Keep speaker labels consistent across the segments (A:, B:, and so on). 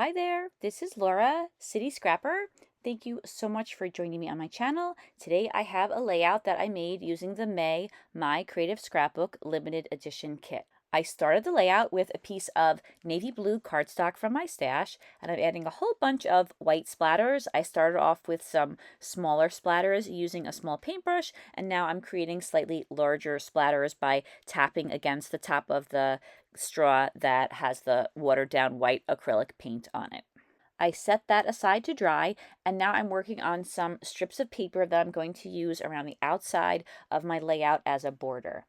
A: Hi there, this is Laura, City Scrapper. Thank you so much for joining me on my channel. Today I have a layout that I made using the May My Creative Scrapbook limited edition kit. I started the layout with a piece of navy blue cardstock from my stash, and I'm adding a whole bunch of white splatters. I started off with some smaller splatters using a small paintbrush, and now I'm creating slightly larger splatters by tapping against the top of the straw that has the watered down white acrylic paint on it. I set that aside to dry, and now I'm working on some strips of paper that I'm going to use around the outside of my layout as a border.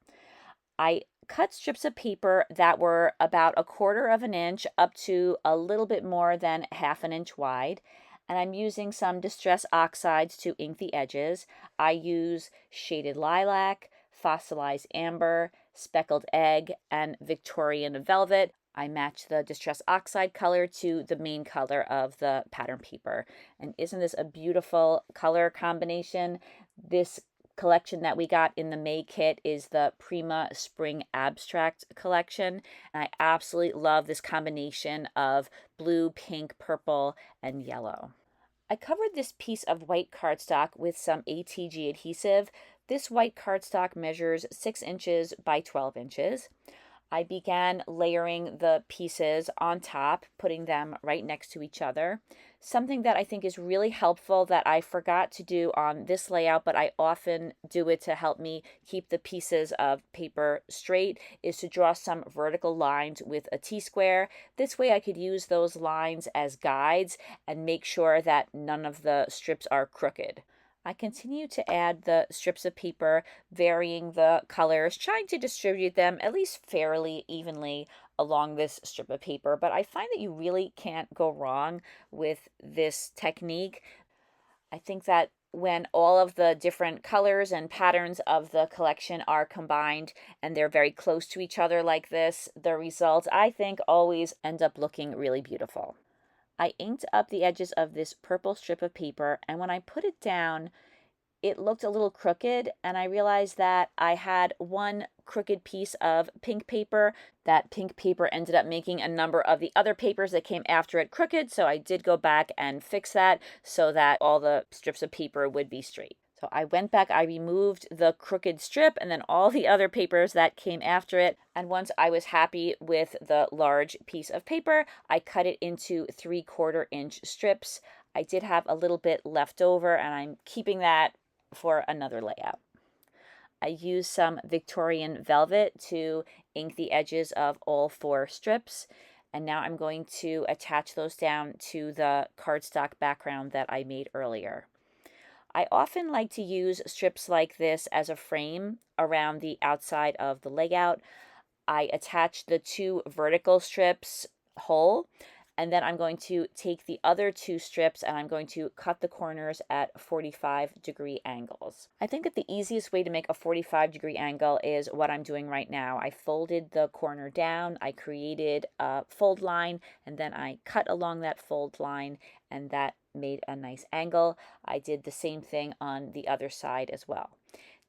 A: I cut strips of paper that were about 1/4 of an inch up to a little bit more than 1/2 an inch wide, and I'm using some Distress Oxides to ink the edges. I use shaded lilac, fossilized amber, speckled egg, and Victorian velvet. I match the Distress Oxide color to the main color of the pattern paper. And isn't this a beautiful color combination? This collection that we got in the May kit is the Prima Spring Abstract collection. And I absolutely love this combination of blue, pink, purple, and yellow. I covered this piece of white cardstock with some ATG adhesive. This white cardstock measures 6 inches by 12 inches. I began layering the pieces on top, putting them right next to each other. Something that I think is really helpful that I forgot to do on this layout, but I often do it to help me keep the pieces of paper straight, is to draw some vertical lines with a T-square. This way I could use those lines as guides and make sure that none of the strips are crooked. I continue to add the strips of paper, varying the colors, trying to distribute them at least fairly evenly along this strip of paper. But I find that you really can't go wrong with this technique. I think that when all of the different colors and patterns of the collection are combined and they're very close to each other like this, the results, I think, always end up looking really beautiful. I inked up the edges of this purple strip of paper, and when I put it down, it looked a little crooked, and I realized that I had one crooked piece of pink paper. That pink paper ended up making a number of the other papers that came after it crooked, so I did go back and fix that so that all the strips of paper would be straight. So I went back, I removed the crooked strip and then all the other papers that came after it. And once I was happy with the large piece of paper, I cut it into 3/4 inch strips. I did have a little bit left over, and I'm keeping that for another layout. I used some Victorian velvet to ink the edges of all 4 strips. And now I'm going to attach those down to the cardstock background that I made earlier. I often like to use strips like this as a frame around the outside of the layout. I attach the 2 vertical strips whole, and then I'm going to take the other 2 strips and I'm going to cut the corners at 45-degree angles. I think that the easiest way to make a 45-degree angle is what I'm doing right now. I folded the corner down, I created a fold line, and then I cut along that fold line, and that made a nice angle. I did the same thing on the other side as well.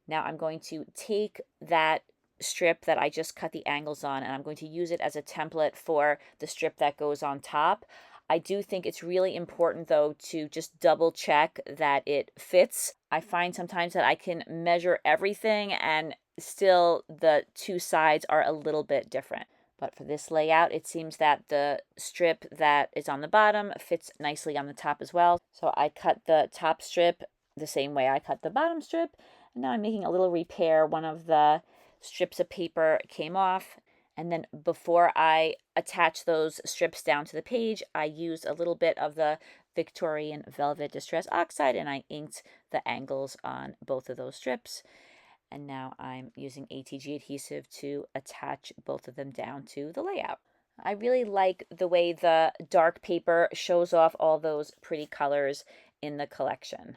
A: Now I'm going to take that strip that I just cut the angles on, and I'm going to use it as a template for the strip that goes on top. I do think it's really important, though, to just double check that it fits. I find sometimes that I can measure everything and still the 2 sides are a little bit different. But for this layout, it seems that the strip that is on the bottom fits nicely on the top as well. So I cut the top strip the same way I cut the bottom strip. And now I'm making a little repair. One of the strips of paper came off. And then before I attach those strips down to the page, I used a little bit of the Victorian Velvet Distress Oxide, and I inked the angles on both of those strips. And now I'm using ATG adhesive to attach both of them down to the layout. I really like the way the dark paper shows off all those pretty colors in the collection.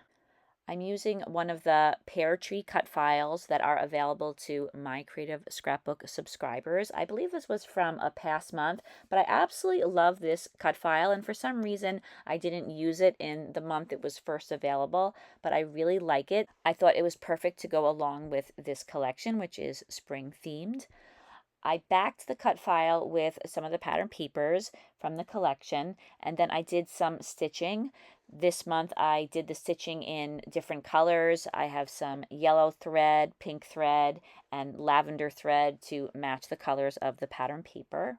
A: I'm using one of the pear tree cut files that are available to My Creative Scrapbook subscribers. I believe this was from a past month, but I absolutely love this cut file, and for some reason I didn't use it in the month it was first available, but I really like it. I thought it was perfect to go along with this collection, which is spring themed. I backed the cut file with some of the pattern papers from the collection, and then I did some stitching. This month I did the stitching in different colors. I have some yellow thread, pink thread, and lavender thread to match the colors of the pattern paper.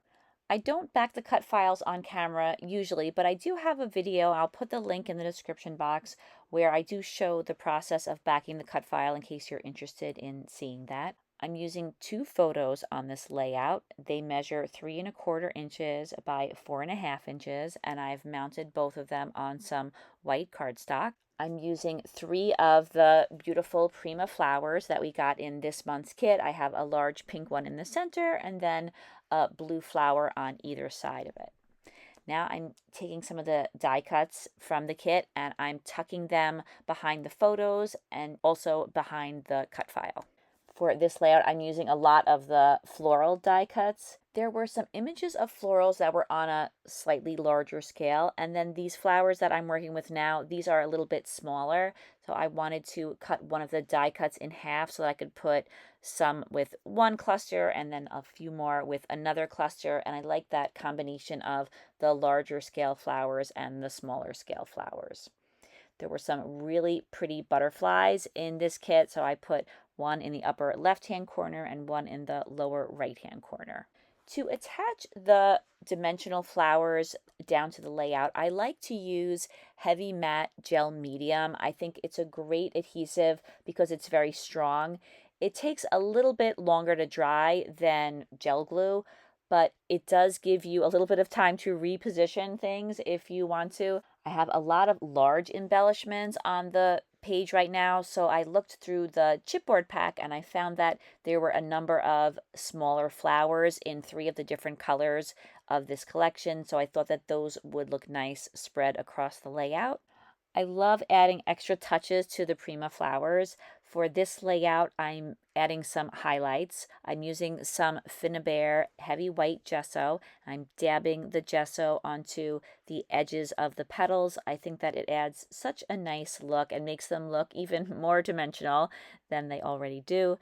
A: I don't back the cut files on camera usually, but I do have a video. I'll put the link in the description box where I do show the process of backing the cut file in case you're interested in seeing that. I'm using 2 photos on this layout. They measure 3¼ inches by 4½ inches, and I've mounted both of them on some white cardstock. I'm using 3 of the beautiful Prima flowers that we got in this month's kit. I have a large pink one in the center and then a blue flower on either side of it. Now I'm taking some of the die cuts from the kit and I'm tucking them behind the photos and also behind the cut file. For this layout, I'm using a lot of the floral die cuts. There were some images of florals that were on a slightly larger scale, and then these flowers that I'm working with now, these are a little bit smaller, so I wanted to cut one of the die cuts in half so that I could put some with one cluster and then a few more with another cluster, and I like that combination of the larger scale flowers and the smaller scale flowers. There were some really pretty butterflies in this kit, so I put one in the upper left-hand corner and one in the lower right-hand corner. To attach the dimensional flowers down to the layout, I like to use heavy matte gel medium. I think it's a great adhesive because it's very strong. It takes a little bit longer to dry than gel glue, but it does give you a little bit of time to reposition things if you want to. I have a lot of large embellishments on the page right now, so I looked through the chipboard pack and I found that there were a number of smaller flowers in 3 of the different colors of this collection, so I thought that those would look nice spread across the layout. I love adding extra touches to the Prima flowers. For this layout, I'm adding some highlights. I'm using some Finnabair heavy white gesso. I'm dabbing the gesso onto the edges of the petals. I think that it adds such a nice look and makes them look even more dimensional than they already do.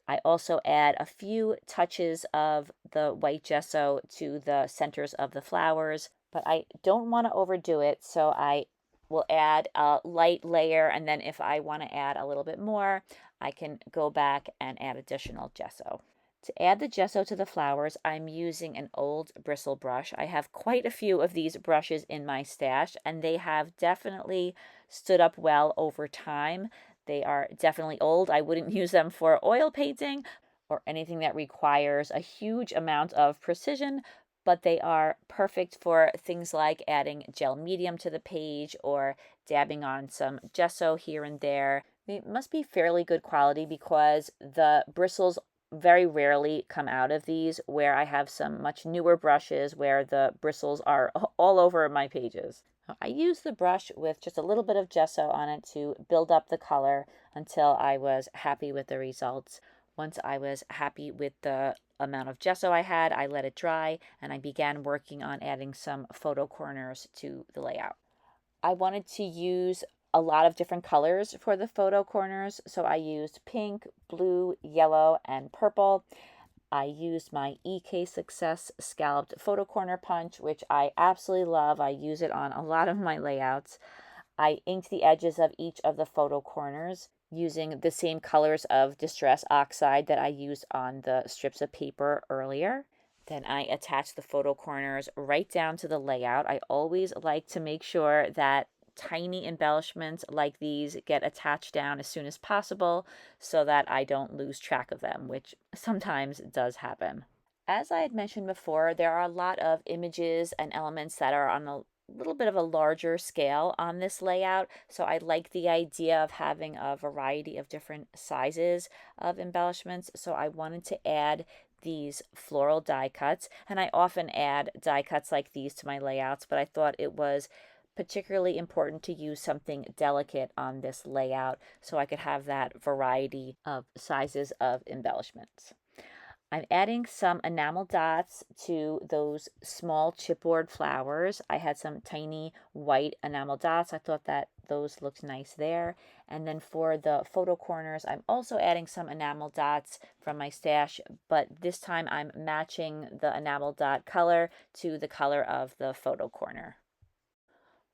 A: I also add a few touches of the white gesso to the centers of the flowers, but I don't want to overdo it, so I will add a light layer, and then if I want to add a little bit more, I can go back and add additional gesso. To add the gesso to the flowers, I'm using an old bristle brush. I have quite a few of these brushes in my stash, and they have definitely stood up well over time. They are definitely old. I wouldn't use them for oil painting or anything that requires a huge amount of precision, but they are perfect for things like adding gel medium to the page or dabbing on some gesso here and there. They must be fairly good quality because the bristles very rarely come out of these, where I have some much newer brushes where the bristles are all over my pages. I use the brush with just a little bit of gesso on it to build up the color until I was happy with the results. Once I was happy with the amount of gesso I had, I let it dry and I began working on adding some photo corners to the layout. I wanted to use a lot of different colors for the photo corners, so I used pink, blue, yellow, and purple. I used my EK Success scalloped photo corner punch, which I absolutely love. I use it on a lot of my layouts. I inked the edges of each of the photo corners using the same colors of Distress Oxide that I used on the strips of paper earlier. Then I attached the photo corners right down to the layout. I always like to make sure that tiny embellishments like these get attached down as soon as possible so that I don't lose track of them, which sometimes does happen. As I had mentioned before, there are a lot of images and elements that are on a little bit of a larger scale on this layout, so I like the idea of having a variety of different sizes of embellishments, so I wanted to add these floral die cuts, and I often add die cuts like these to my layouts, but I thought it was particularly important to use something delicate on this layout so I could have that variety of sizes of embellishments. I'm adding some enamel dots to those small chipboard flowers. I had some tiny white enamel dots. I thought that those looked nice there. And then for the photo corners, I'm also adding some enamel dots from my stash, but this time I'm matching the enamel dot color to the color of the photo corner.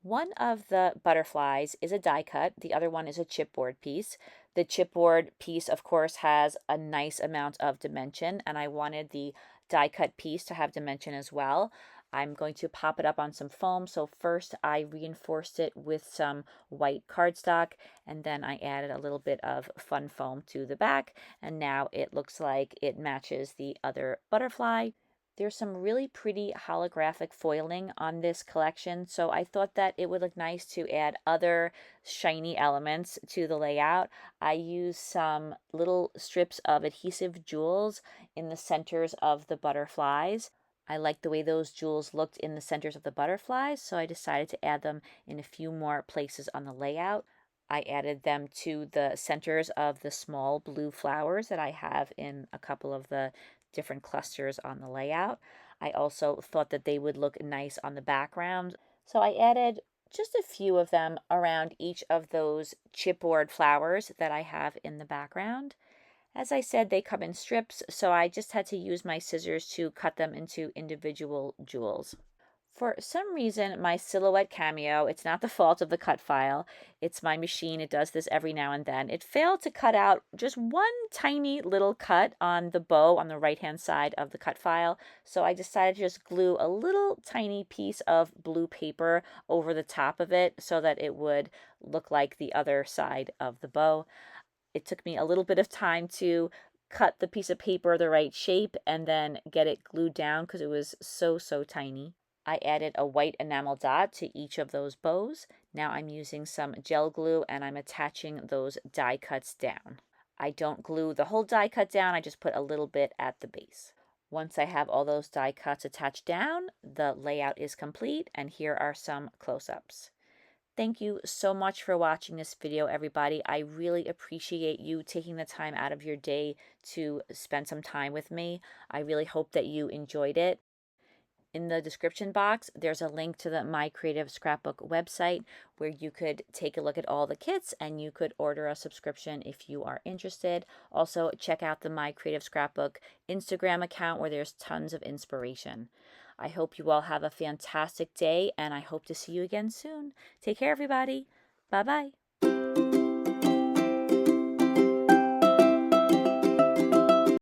A: One of the butterflies is a die cut, the other one is a chipboard piece. The chipboard piece, of course, has a nice amount of dimension, and I wanted the die cut piece to have dimension as well. I'm going to pop it up on some foam. So first I reinforced it with some white cardstock, and then I added a little bit of fun foam to the back, and now it looks like it matches the other butterfly. There's some really pretty holographic foiling on this collection, so I thought that it would look nice to add other shiny elements to the layout. I used some little strips of adhesive jewels in the centers of the butterflies. I liked the way those jewels looked in the centers of the butterflies, so I decided to add them in a few more places on the layout. I added them to the centers of the small blue flowers that I have in a couple of the different clusters on the layout. I also thought that they would look nice on the background, so I added just a few of them around each of those chipboard flowers that I have in the background. As I said, they come in strips, so I just had to use my scissors to cut them into individual jewels. For some reason, my silhouette cameo, it's not the fault of the cut file, it's my machine, it does this every now and then. It failed to cut out just one tiny little cut on the bow on the right-hand side of the cut file, so I decided to just glue a little tiny piece of blue paper over the top of it so that it would look like the other side of the bow. It took me a little bit of time to cut the piece of paper the right shape and then get it glued down because it was so tiny. I added a white enamel dot to each of those bows. Now I'm using some gel glue and I'm attaching those die cuts down. I don't glue the whole die cut down, I just put a little bit at the base. Once I have all those die cuts attached down, the layout is complete, and here are some close-ups. Thank you so much for watching this video, everybody. I really appreciate you taking the time out of your day to spend some time with me. I really hope that you enjoyed it. In the description box, there's a link to the My Creative Scrapbook website where you could take a look at all the kits and you could order a subscription if you are interested. Also, check out the My Creative Scrapbook Instagram account where there's tons of inspiration. I hope you all have a fantastic day and I hope to see you again soon. Take care, everybody. Bye-bye.